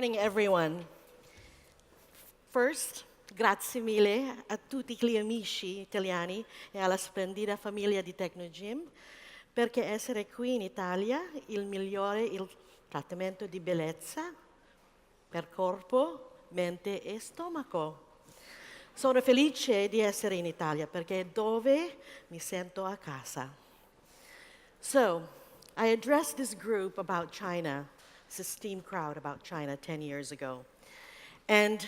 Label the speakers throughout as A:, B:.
A: morning, everyone. First, grazie mille a tutti gli amici italiani e alla splendida famiglia di Technogym, perché essere qui in Italia il migliore il trattamento di bellezza per corpo, mente e stomaco. Sono felice di essere in Italia perché è dove mi sento a casa. So, I addressed this group about China, this esteemed crowd about China 10 years ago. And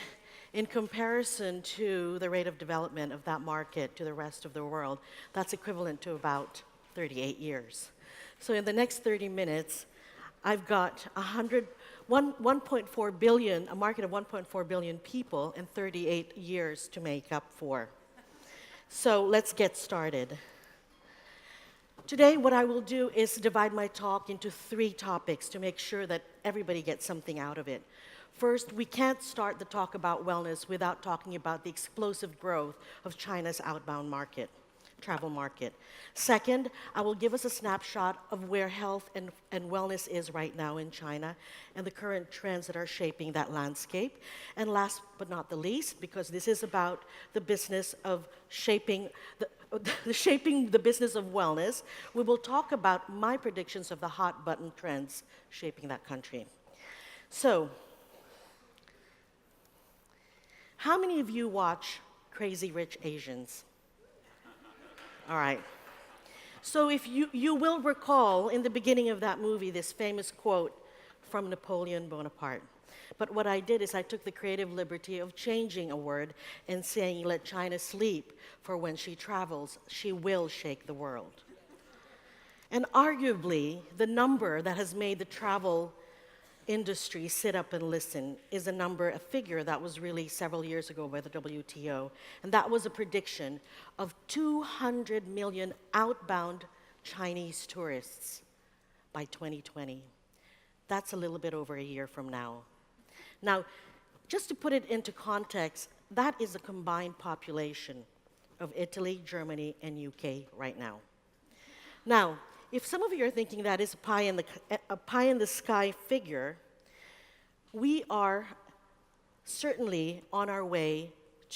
A: in comparison to the rate of development of that market to the rest of the world, that's equivalent to about 38 years. So in the next 30 minutes, I've got 1.4 billion, a market of 1.4 billion people and 38 years to make up for. So let's get started. Today, what I will do is divide my talk into 3 topics to make sure that everybody gets something out of it. First, we can't start the talk about wellness without talking about the explosive growth of China's outbound market, travel market. Second, I will give us a snapshot of where health and wellness is right now in China and the current trends that are shaping that landscape. And last but not the least, because this is about the business of shaping the business of wellness, we will talk about my predictions of the hot button trends shaping that country. So, how many of you watch Crazy Rich Asians? All right. So if you will recall in the beginning of that movie this famous quote from Napoleon Bonaparte. But what I did is I took the creative liberty of changing a word and saying, let China sleep, for when she travels, she will shake the world. And arguably, the number that has made the travel industry sit up and listen is a figure that was released several years ago by the WTO. And that was a prediction of 200 million outbound Chinese tourists by 2020. That's a little bit over a year from now. Now, just to put it into context, that is the combined population of Italy, Germany, and UK right now. Now, if some of you are thinking that is a pie-in-the-sky figure, we are certainly on our way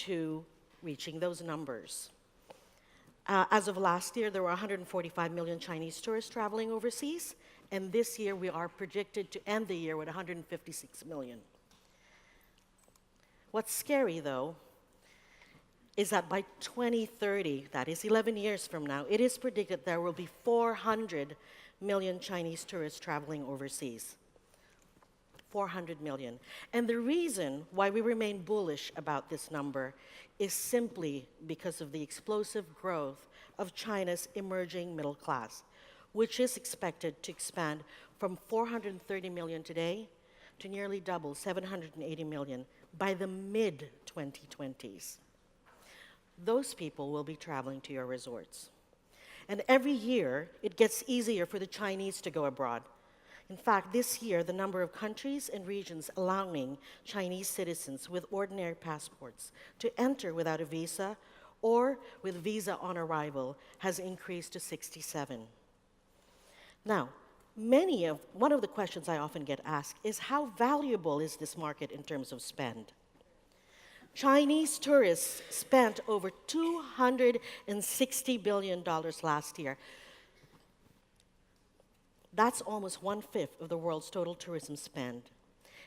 A: to reaching those numbers. As of last year, there were 145 million Chinese tourists traveling overseas, and this year we are projected to end the year with 156 million. What's scary, though, is that by 2030, that is 11 years from now, it is predicted there will be 400 million Chinese tourists traveling overseas. 400 million. And the reason why we remain bullish about this number is simply because of the explosive growth of China's emerging middle class, which is expected to expand from 430 million today to nearly double, 780 million, by the mid-2020s. Those people will be traveling to your resorts. And every year, it gets easier for the Chinese to go abroad. In fact, this year, the number of countries and regions allowing Chinese citizens with ordinary passports to enter without a visa or with visa on arrival has increased to 67. Now, one of the questions I often get asked is how valuable is this market in terms of spend? Chinese tourists spent over $260 billion last year. That's almost 1/5 of the world's total tourism spend.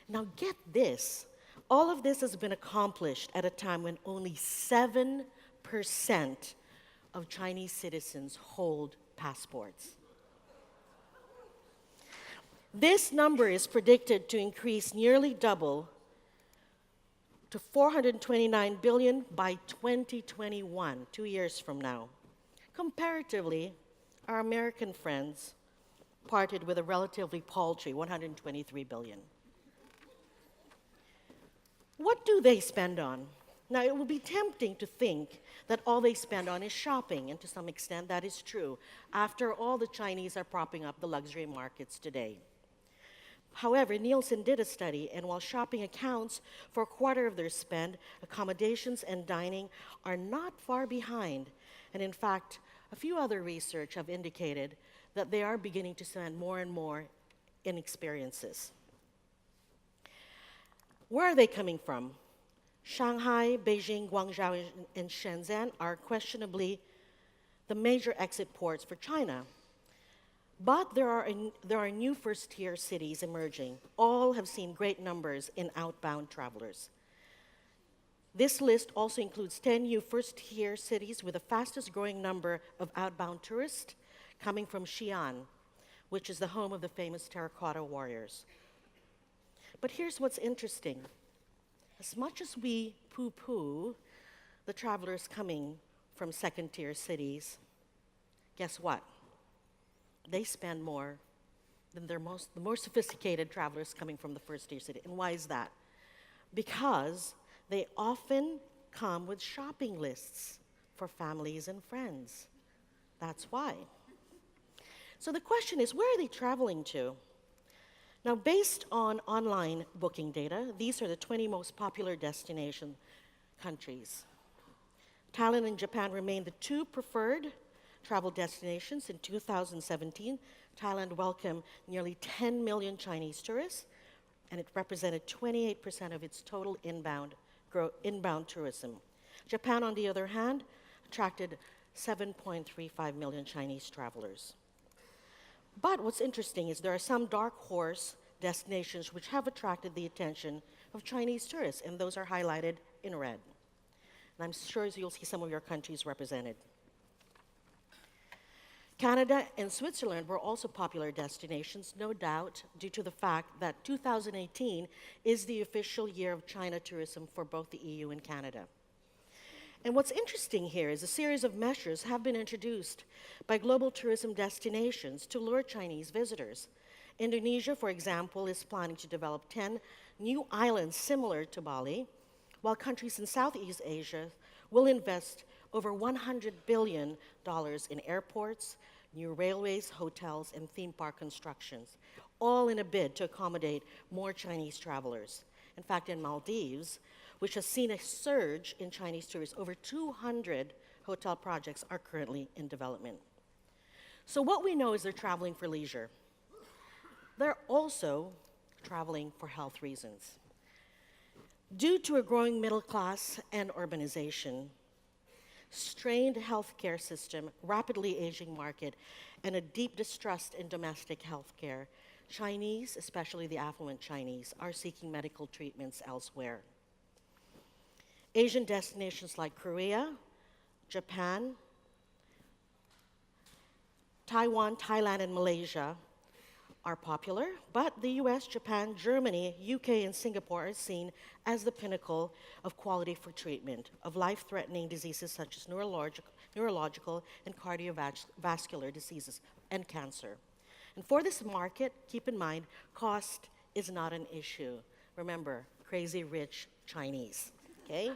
A: Now get this, all of this has been accomplished at a time when only 7% of Chinese citizens hold passports. This number is predicted to increase nearly double to 429 billion by 2021, 2 years from now. Comparatively, our American friends parted with a relatively paltry 123 billion. What do they spend on? Now, it will be tempting to think that all they spend on is shopping, and to some extent that is true. After all, the Chinese are propping up the luxury markets today. However, Nielsen did a study, and while shopping accounts for a quarter of their spend, accommodations and dining are not far behind. And in fact, a few other research have indicated that they are beginning to spend more and more in experiences. Where are they coming from? Shanghai, Beijing, Guangzhou, and Shenzhen are questionably the major exit ports for China. But there are new first-tier cities emerging. All have seen great numbers in outbound travelers. This list also includes 10 new first-tier cities with the fastest growing number of outbound tourists coming from Xi'an, which is the home of the famous terracotta warriors. But here's what's interesting. As much as we poo-poo the travelers coming from second-tier cities, guess what? They spend more than the more sophisticated travelers coming from the first-tier city. And why is that? Because they often come with shopping lists for families and friends. That's why. So the question is, where are they traveling to? Now, based on online booking data, these are the 20 most popular destination countries. Thailand and Japan remain the two preferred travel destinations. In 2017, Thailand welcomed nearly 10 million Chinese tourists, and it represented 28% of its total inbound tourism. Japan, on the other hand, attracted 7.35 million Chinese travelers. But what's interesting is there are some dark horse destinations which have attracted the attention of Chinese tourists, and those are highlighted in red. And I'm sure you'll see some of your countries represented. Canada and Switzerland were also popular destinations, no doubt due to the fact that 2018 is the official year of China tourism for both the EU and Canada. And what's interesting here is a series of measures have been introduced by global tourism destinations to lure Chinese visitors. Indonesia, for example, is planning to develop 10 new islands similar to Bali, while countries in Southeast Asia will invest over $100 billion in airports, new railways, hotels, and theme park constructions, all in a bid to accommodate more Chinese travelers. In fact, in Maldives, which has seen a surge in Chinese tourists, over 200 hotel projects are currently in development. So what we know is they're traveling for leisure. They're also traveling for health reasons. Due to a growing middle class and urbanization, strained healthcare system, rapidly aging market, and a deep distrust in domestic healthcare, Chinese, especially the affluent Chinese, are seeking medical treatments elsewhere. Asian destinations like Korea, Japan, Taiwan, Thailand, and Malaysia are popular, but the US, Japan, Germany, UK, and Singapore are seen as the pinnacle of quality for treatment of life-threatening diseases such as neurological and cardiovascular diseases and cancer. And for this market, keep in mind, cost is not an issue. Remember, crazy rich Chinese, okay?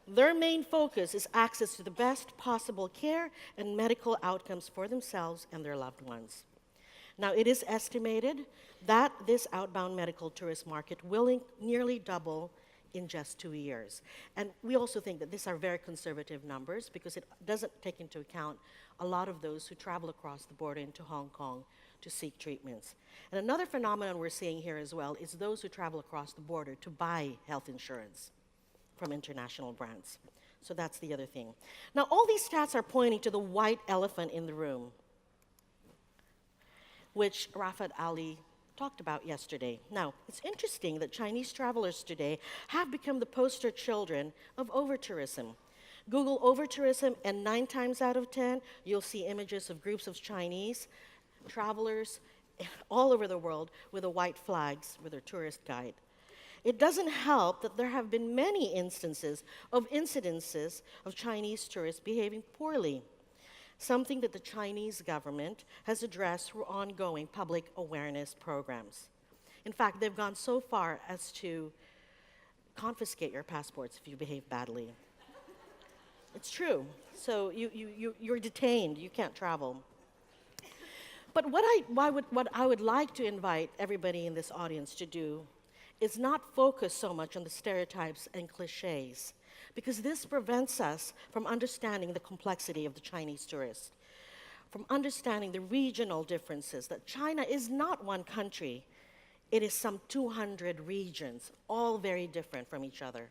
A: Their main focus is access to the best possible care and medical outcomes for themselves and their loved ones. Now, it is estimated that this outbound medical tourist market will nearly double in just 2 years. And we also think that these are very conservative numbers because it doesn't take into account a lot of those who travel across the border into Hong Kong to seek treatments. And another phenomenon we're seeing here as well is those who travel across the border to buy health insurance from international brands. So that's the other thing. Now, all these stats are pointing to the white elephant in the room, which Rafat Ali talked about yesterday. Now, it's interesting that Chinese travelers today have become the poster children of over-tourism. Google over-tourism, and 9 times out of 10, you'll see images of groups of Chinese travelers all over the world with the white flags with their tourist guide. It doesn't help that there have been many incidences of Chinese tourists behaving poorly, something that the Chinese government has addressed through ongoing public awareness programs. In fact, they've gone so far as to confiscate your passports if you behave badly. It's true. So you're detained, you can't travel. But what I would like to invite everybody in this audience to do is not focus so much on the stereotypes and cliches, because this prevents us from understanding the complexity of the Chinese tourist, from understanding the regional differences, that China is not one country. It is some 200 regions, all very different from each other.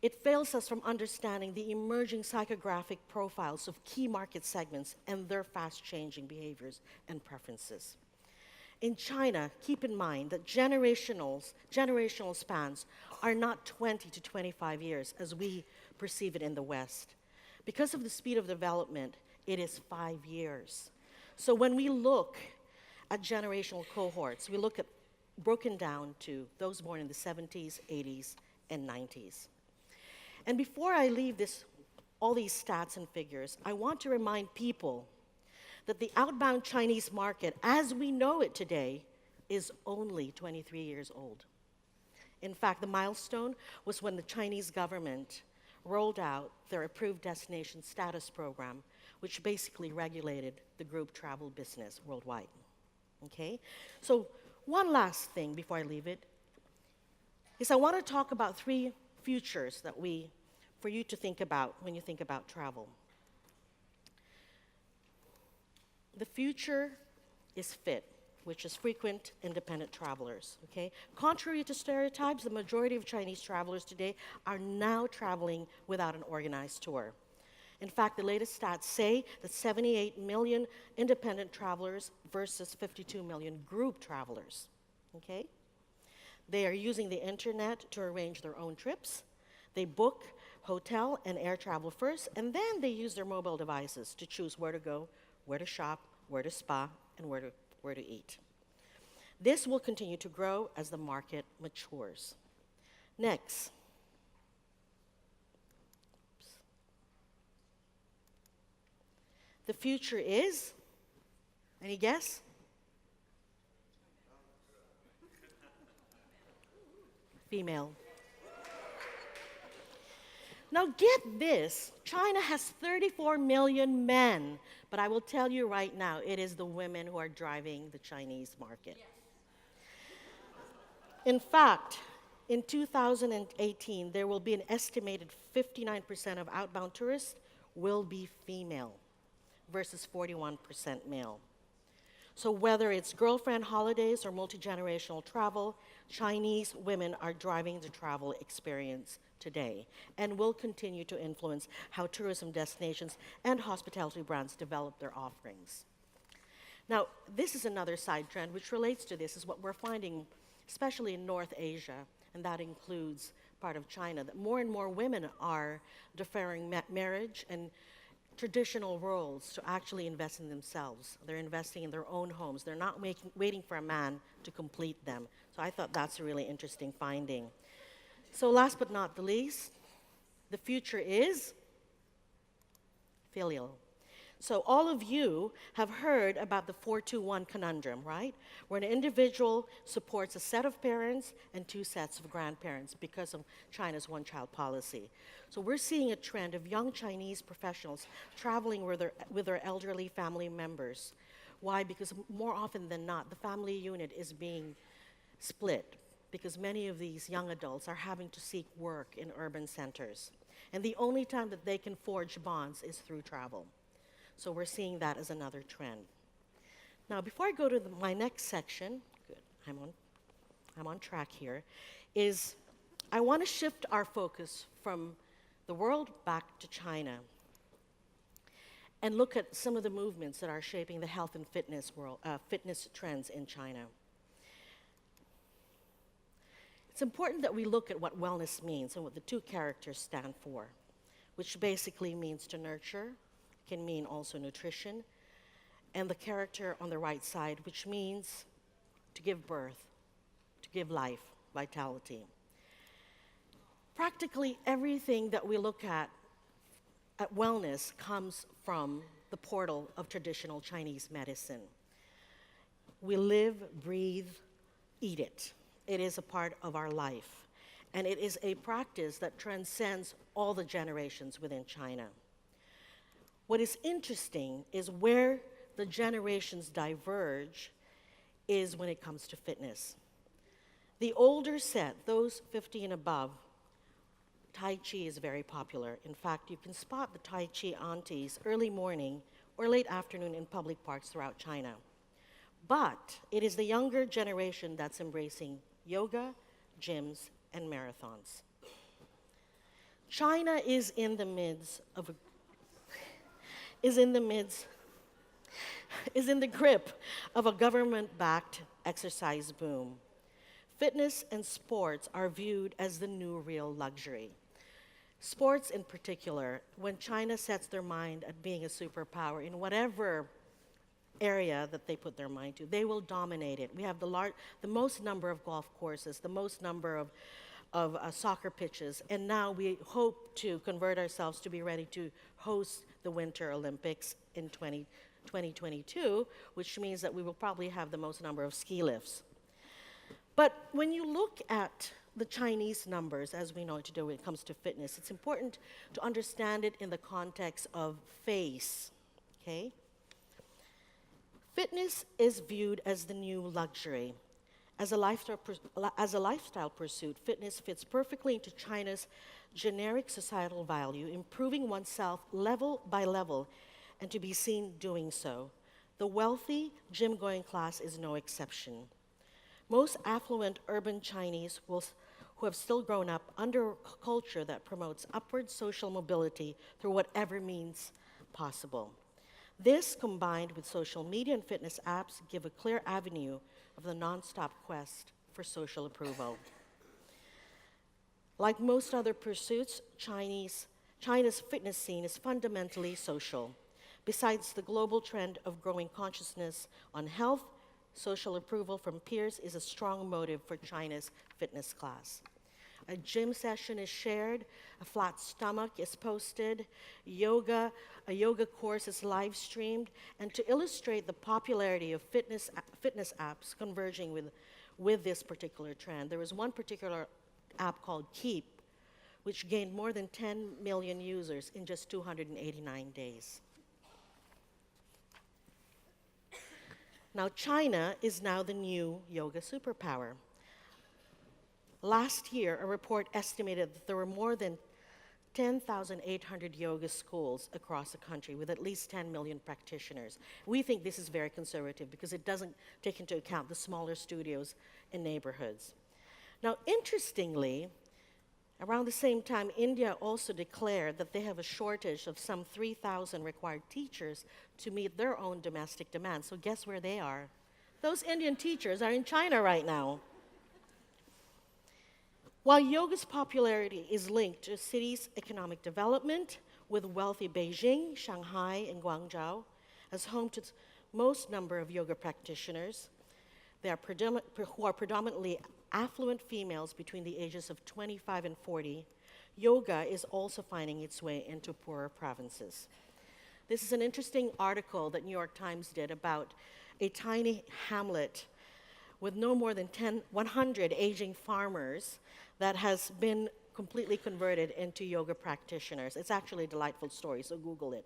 A: It fails us from understanding the emerging psychographic profiles of key market segments and their fast-changing behaviors and preferences. In China, keep in mind that generational spans are not 20 to 25 years as we perceive it in the West. Because of the speed of development, it is 5 years. So when we look at generational cohorts, we look at broken down to those born in the 70s, 80s, and 90s. And before I leave all these stats and figures, I want to remind people that the outbound Chinese market, as we know it today, is only 23 years old. In fact, the milestone was when the Chinese government rolled out their approved destination status program, which basically regulated the group travel business worldwide. Okay? So one last thing before I leave it is I want to talk about 3 futures for you to think about when you think about travel. The future is fit, which is frequent independent travelers, okay? Contrary to stereotypes, the majority of Chinese travelers today are now traveling without an organized tour. In fact, the latest stats say that 78 million independent travelers versus 52 million group travelers, okay? They are using the internet to arrange their own trips. They book hotel and air travel first, and then they use their mobile devices to choose where to go, where to shop, where to spa, and where to eat. This will continue to grow as the market matures. Next. The future is, any guess? Female. Now get this, China has 34 million men, but I will tell you right now, it is the women who are driving the Chinese market. Yes. In fact, in 2018, there will be an estimated 59% of outbound tourists will be female versus 41% male. So whether it's girlfriend holidays or multi-generational travel, Chinese women are driving the travel experience today and will continue to influence how tourism destinations and hospitality brands develop their offerings. Now, this is another side trend which relates to this, is what we're finding, especially in North Asia, and that includes part of China, that more and more women are deferring marriage and traditional roles to actually invest in themselves. They're investing in their own homes. They're not waiting for a man to complete them. So I thought that's a really interesting finding. So last but not the least, the future is filial. So all of you have heard about the 4-2-1 conundrum, right? Where an individual supports a set of parents and 2 sets of grandparents because of China's one-child policy. So we're seeing a trend of young Chinese professionals traveling with their elderly family members. Why? Because more often than not, the family unit is being split because many of these young adults are having to seek work in urban centers. And the only time that they can forge bonds is through travel. So we're seeing that as another trend. Now, before I go to my next section, good, I'm on track here, is I want to shift our focus from the world back to China and look at some of the movements that are shaping the health and fitness trends in China. It's important that we look at what wellness means and what the 2 characters stand for, which basically means to nurture, can mean also nutrition, and the character on the right side, which means to give birth, to give life, vitality. Practically everything that we look at wellness comes from the portal of traditional Chinese medicine. We live, breathe, eat it. It is a part of our life, and it is a practice that transcends all the generations within China. What is interesting is where the generations diverge is when it comes to fitness. The older set, those 50 and above, Tai Chi is very popular. In fact, you can spot the Tai Chi aunties early morning or late afternoon in public parks throughout China. But it is the younger generation that's embracing yoga, gyms, and marathons. China is in the midst of a, is in the midst is in the grip of a government-backed exercise boom. Fitness and sports are viewed as the new real luxury. Sports in particular, when China sets their mind at being a superpower in whatever area that they put their mind to, they will dominate it. We have the most number of golf courses, the most number of soccer pitches, and now we hope to convert ourselves to be ready to host the Winter Olympics in 2022, which means that we will probably have the most number of ski lifts. But when you look at the Chinese numbers, as we know today when it comes to fitness, it's important to understand it in the context of face, okay? Fitness is viewed as the new luxury. As a lifestyle pursuit, fitness fits perfectly into China's generic societal value, improving oneself level by level, and to be seen doing so. The wealthy gym-going class is no exception. Most affluent urban Chinese who have still grown up under a culture that promotes upward social mobility through whatever means possible. This, combined with social media and fitness apps, give a clear avenue of the nonstop quest for social approval. Like most other pursuits, China's fitness scene is fundamentally social. Besides the global trend of growing consciousness on health, social approval from peers is a strong motive for China's fitness class. A gym session is shared, a flat stomach is posted, a yoga course is live streamed, and to illustrate the popularity of fitness apps converging with this particular trend, there was one particular app called Keep, which gained more than 10 million users in just 289 days. Now, China is now the new yoga superpower. Last year, a report estimated that there were more than 10,800 yoga schools across the country with at least 10 million practitioners. We think this is very conservative because it doesn't take into account the smaller studios in neighborhoods. Now, interestingly, around the same time, India also declared that they have a shortage of some 3,000 required teachers to meet their own domestic demands. So guess where they are? Those Indian teachers are in China right now. While yoga's popularity is linked to a city's economic development, with wealthy Beijing, Shanghai, and Guangzhou as home to the most number of yoga practitioners, who are predominantly affluent females between the ages of 25 and 40, yoga is also finding its way into poorer provinces. This is an interesting article that New York Times did about a tiny hamlet with no more than 100 aging farmers that has been completely converted into yoga practitioners. It's actually a delightful story, so Google it.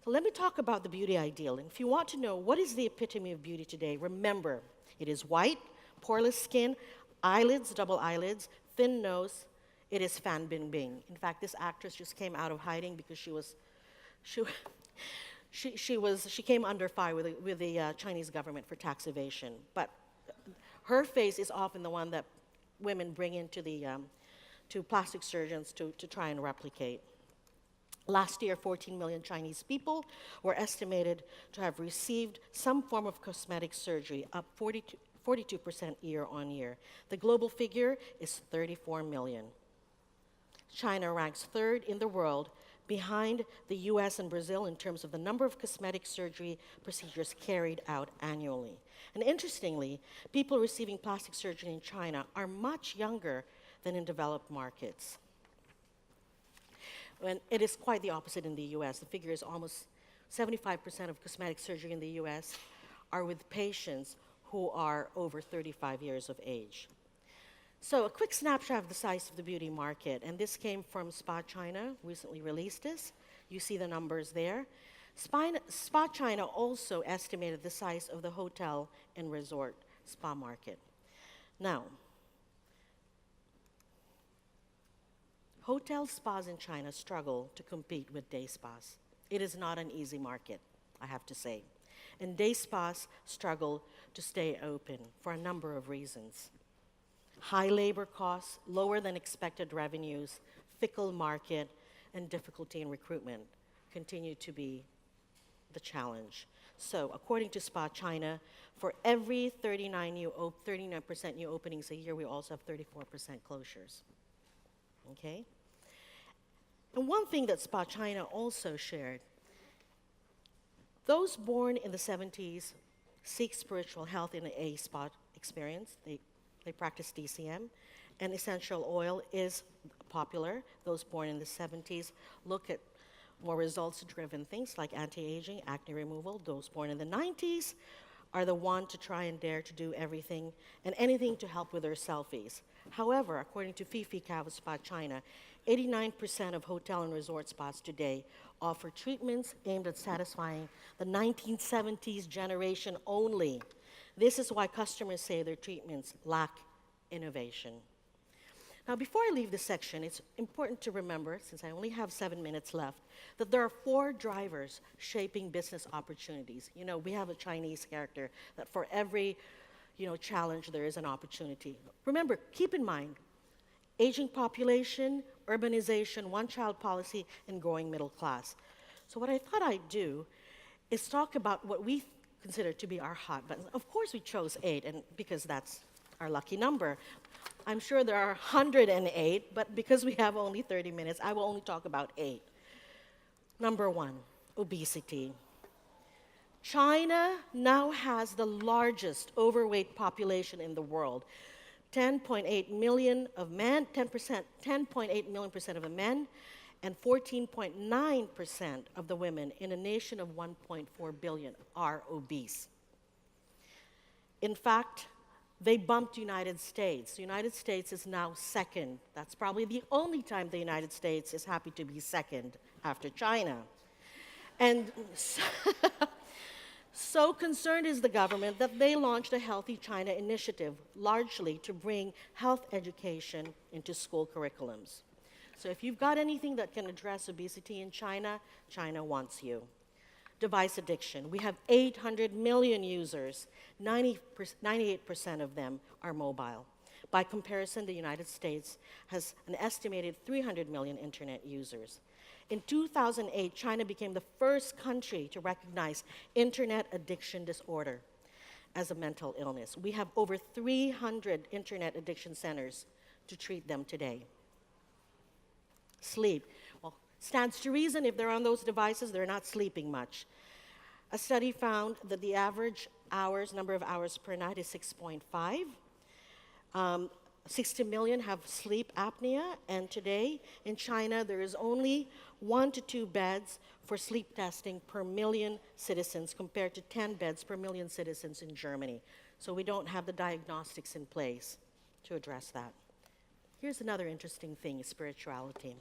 A: So let me talk about the beauty ideal. And if you want to know what is the epitome of beauty today, remember, it is white, poreless skin, eyelids, double eyelids, thin nose. It is Fan Bingbing. In fact, this actress just came out of hiding because she came under fire with the Chinese government for tax evasion. But her face is often the one that women bring into to plastic surgeons to try and replicate. Last year, 14 million Chinese people were estimated to have received some form of cosmetic surgery, up 42% year on year. The global figure is 34 million. China ranks third in the world, behind the US and Brazil in terms of the number of cosmetic surgery procedures carried out annually. And interestingly, people receiving plastic surgery in China are much younger than in developed markets. And it is quite the opposite in the US. The figure is almost 75% of cosmetic surgery in the US are with patients who are over 35 years of age. So a quick snapshot of the size of the beauty market, and this came from Spa China, recently released this. You see the numbers there. Spa China also estimated the size of the hotel and resort spa market. Now, hotel spas in China struggle to compete with day spas. It is not an easy market, I have to say. and day spas struggle to stay open for a number of reasons. High labor costs, lower than expected revenues, fickle market, and difficulty in recruitment continue to be the challenge. So, according to Spa China, for every 39% new openings a year, we also have 34% closures. Okay? And one thing that Spa China also shared, those born in the 70s seek spiritual health in a spa experience. They practice DCM, and essential oil is popular. Those born in the 70s look at more results-driven things like anti-aging, acne removal. Those born in the 90s are the one to try and dare to do everything and anything to help with their selfies. However, according to Fifi Cao of Spa China, 89% of hotel and resort spas today offer treatments aimed at satisfying the 1970s generation only. This is why customers say their treatments lack innovation. Now, before I leave this section, it's important to remember, since I only have 7 minutes left, that there are 4 drivers shaping business opportunities. You know, we have a Chinese character that for every, challenge, there is an opportunity. Remember, keep in mind, aging population, urbanization, one-child policy, and growing middle class. So what I thought I'd do is talk about what we consider to be our hot buttons. Of course, we chose 8, and because that's our lucky number. I'm sure there are 108, but because we have only 30 minutes, I will only talk about 8. Number 1, obesity. China now has the largest overweight population in the world. 10.8 million of men, 10.8 million percent of the men, and 14.9% of the women in a nation of 1.4 billion are obese. In fact, they bumped the United States. The United States is now second. That's probably the only time the United States is happy to be second after China. And so concerned is the government that they launched a Healthy China initiative, largely to bring health education into school curriculums. So if you've got anything that can address obesity in China, China wants you. Device addiction. We have 800 million users. 98% of them are mobile. By comparison, the United States has an estimated 300 million internet users. In 2008, China became the first country to recognize internet addiction disorder as a mental illness. We have over 300 internet addiction centers to treat them today. Sleep. Well, stands to reason if they're on those devices, they're not sleeping much. A study found that the average number of hours per night is 6.5. 60 million have sleep apnea, and today in China there is only 1 to 2 beds for sleep testing per million citizens compared to 10 beds per million citizens in Germany. So we don't have the diagnostics in place to address that. Here's another interesting thing, spirituality.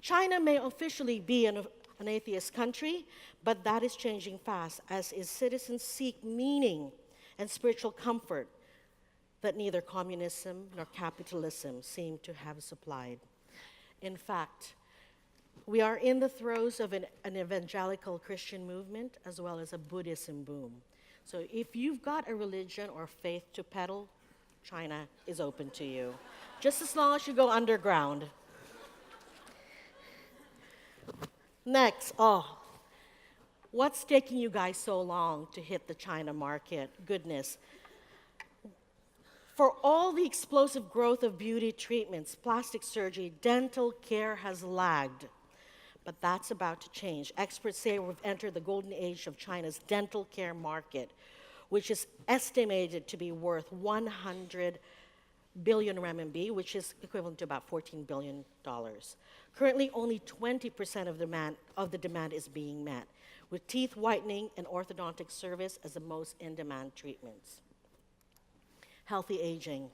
A: China may officially be an atheist country, but that is changing fast as its citizens seek meaning and spiritual comfort that neither communism nor capitalism seem to have supplied. In fact, we are in the throes of an evangelical Christian movement as well as a Buddhism boom. So if you've got a religion or faith to peddle, China is open to you, just as long as you go underground. Next, what's taking you guys so long to hit the China market? Goodness. For all the explosive growth of beauty treatments, plastic surgery, dental care has lagged. But that's about to change. Experts say we've entered the golden age of China's dental care market, which is estimated to be worth 100 billion renminbi, which is equivalent to about $14 billion. Currently, only 20% of the demand is being met, with teeth whitening and orthodontic service as the most in-demand treatments. Healthy aging.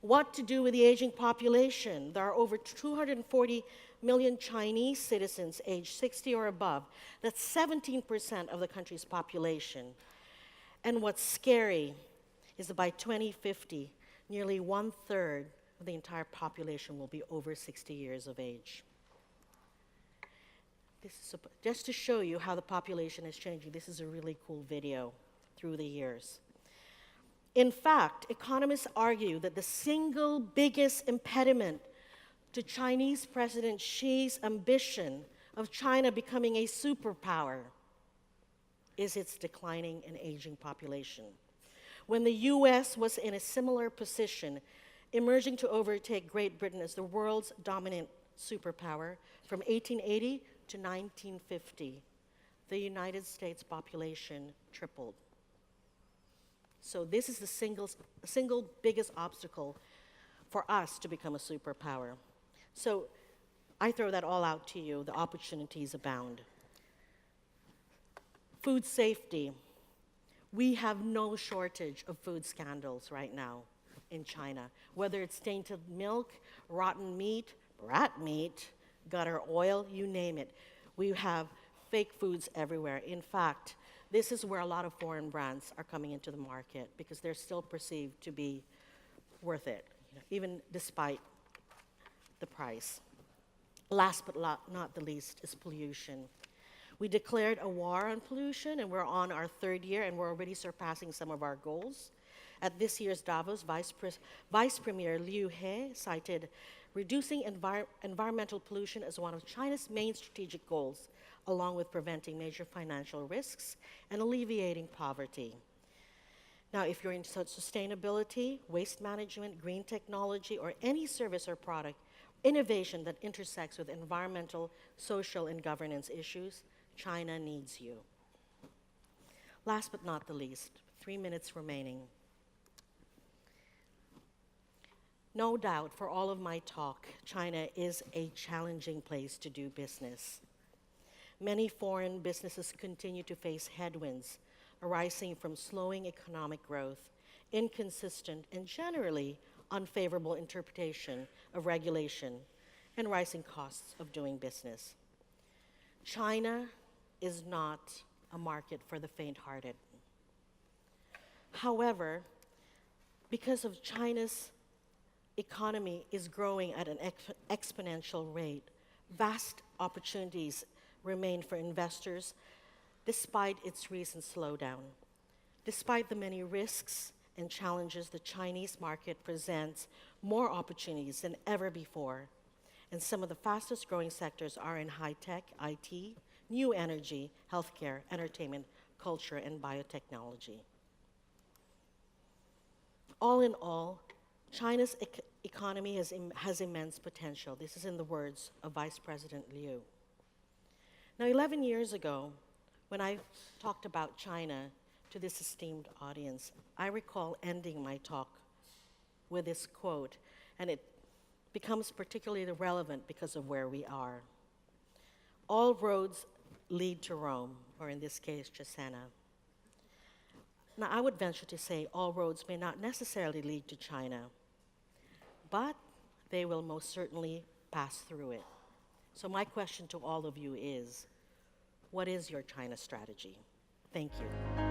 A: What to do with the aging population? There are over 240 million Chinese citizens aged 60 or above. That's 17% of the country's population. And what's scary is that by 2050, nearly 1/3 of the entire population will be over 60 years of age. just to show you how the population is changing, this is a really cool video through the years. In fact, economists argue that the single biggest impediment to Chinese President Xi's ambition of China becoming a superpower is its declining and aging population. When the US was in a similar position, emerging to overtake Great Britain as the world's dominant superpower from 1880 to 1950, the United States population tripled. So this is the single biggest obstacle for us to become a superpower. So I throw that all out to you. The opportunities abound. Food safety. We have no shortage of food scandals right now in China, whether it's tainted milk, rotten meat, rat meat, gutter oil, you name it. We have fake foods everywhere. In fact, this is where a lot of foreign brands are coming into the market because they're still perceived to be worth it, even despite the price. Last but not the least is pollution. We declared a war on pollution, and we're on our third year, and we're already surpassing some of our goals. At this year's Davos, Vice Premier Liu He cited reducing environmental pollution as one of China's main strategic goals, along with preventing major financial risks and alleviating poverty. Now, if you're in sustainability, waste management, green technology, or any service or product, innovation that intersects with environmental, social, and governance issues, China needs you. Last but not the least, 3 minutes remaining. No doubt, for all of my talk, China is a challenging place to do business. Many foreign businesses continue to face headwinds arising from slowing economic growth, inconsistent and generally unfavorable interpretation of regulation, and rising costs of doing business. China is not a market for the faint-hearted. However, because of China's economy is growing at an exponential rate, vast opportunities remain for investors despite its recent slowdown. Despite the many risks and challenges, the Chinese market presents more opportunities than ever before, and some of the fastest growing sectors are in high-tech, IT, new energy, healthcare, entertainment, culture, and biotechnology. All in all, China's economy has immense potential. This is in the words of Vice President Liu. Now, 11 years ago, when I talked about China to this esteemed audience, I recall ending my talk with this quote, and it becomes particularly relevant because of where we are. All roads lead to Rome, or in this case, Cesena. Now, I would venture to say all roads may not necessarily lead to China, but they will most certainly pass through it. So my question to all of you is, what is your China strategy? Thank you.